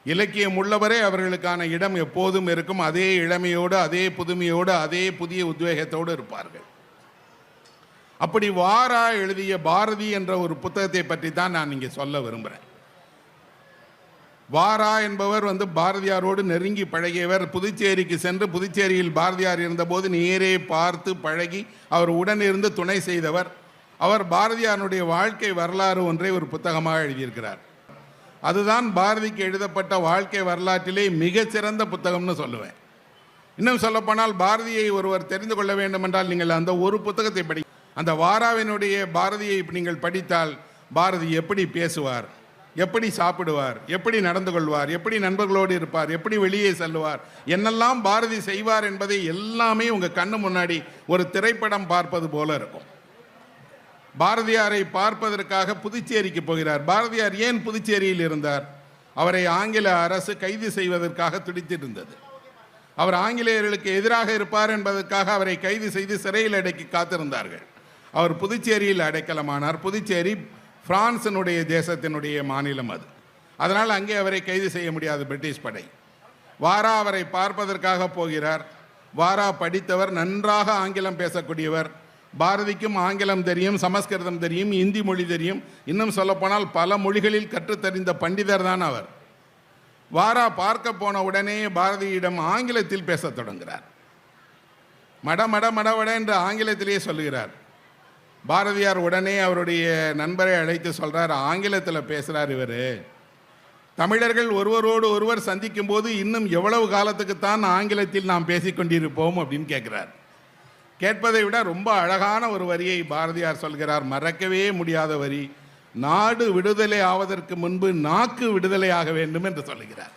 இலக்கியம் உள்ளவரே அவர்களுக்கான இடம் எப்போதும் இருக்கும். அதே இளமையோடு, அதே புதுமையோடு, அதே புதிய உத்வேகத்தோடு இருப்பார்கள். அப்படி வாரா எழுதிய பாரதி என்ற ஒரு புத்தகத்தை பற்றி தான் நான் இங்கே சொல்ல விரும்புகிறேன். வாரா என்பவர் பாரதியாரோடு நெருங்கி பழகியவர். புதுச்சேரிக்கு சென்று புதுச்சேரியில் பாரதியார் இருந்தபோது நேரே பார்த்து பழகி அவர் உடனிருந்து துணை செய்தவர். அவர் பாரதியாருடைய வாழ்க்கை வரலாறு ஒன்றை ஒரு புத்தகமாக எழுதியிருக்கிறார். அதுதான் பாரதிக்கு எழுதப்பட்ட வாழ்க்கை வரலாற்றிலே மிகச்சிறந்த புத்தகம்னு சொல்லுவேன். இன்னும் சொல்லப்போனால் பாரதியை ஒருவர் தெரிந்து கொள்ள வேண்டும் என்றால் நீங்கள் அந்த ஒரு புத்தகத்தை படி, அந்த வாராவினுடைய பாரதியை நீங்கள் படித்தால் பாரதி எப்படி பேசுவார், எப்படி சாப்பிடுவார், எப்படி நடந்து கொள்வார், எப்படி நண்பர்களோடு இருப்பார், எப்படி வெளியே செல்லுவார், என்னெல்லாம் பாரதி செய்வார் என்பதை எல்லாமே உங்கள் கண்ணு முன்னாடி ஒரு திரைப்படம் பார்ப்பது போல இருக்கும். பாரதியாரை பார்ப்பதற்காக புதுச்சேரிக்கு போகிறார். பாரதியார் ஏன் புதுச்சேரியில் இருந்தார்? அவரை ஆங்கில அரசு கைது செய்வதற்காக துடித்திருந்தது. அவர் ஆங்கிலேயர்களுக்கு எதிராக இருப்பார் என்பதற்காக அவரை கைது செய்து சிறையில் அடைக்கி காத்திருந்தார்கள். அவர் புதுச்சேரியில் அடைக்கலமானார். புதுச்சேரி பிரான்சினுடைய தேசத்தினுடைய மாநிலம் அது. அதனால் அங்கே அவரை கைது செய்ய முடியாது பிரிட்டிஷ் படை. வாரா அவரை பார்ப்பதற்காக போகிறார். வாரா படித்தவர், நன்றாக ஆங்கிலம் பேசக்கூடியவர். பாரதிக்கும் ஆங்கிலம் தெரியும், சமஸ்கிருதம் தெரியும், இந்தி மொழி தெரியும். இன்னும் சொல்லப்போனால் பல மொழிகளில் கற்றுத்தறிந்த பண்டிதர் தான் அவர். வாரா பார்க்க போன உடனே பாரதியிடம் ஆங்கிலத்தில் பேசத் தொடங்குகிறார். மட மட மடவட என்று ஆங்கிலத்திலேயே சொல்லுகிறார். பாரதியார் உடனே அவருடைய நண்பரை அழைத்து சொல்கிறார், ஆங்கிலத்தில் பேசுகிறார் இவர். தமிழர்கள் ஒருவரோடு ஒருவர் சந்திக்கும் போது இன்னும் எவ்வளவு காலத்துக்குத்தான் ஆங்கிலத்தில் நாம் பேசிக்கொண்டிருப்போம் அப்படின்னு கேட்குறார். கேட்பதை விட ரொம்ப அழகான ஒரு வரியை பாரதியார் சொல்கிறார், மறக்கவே முடியாத வரி. நாடு விடுதலை ஆவதற்கு முன்பு நாக்கு விடுதலை ஆக வேண்டும் என்று சொல்லுகிறார்.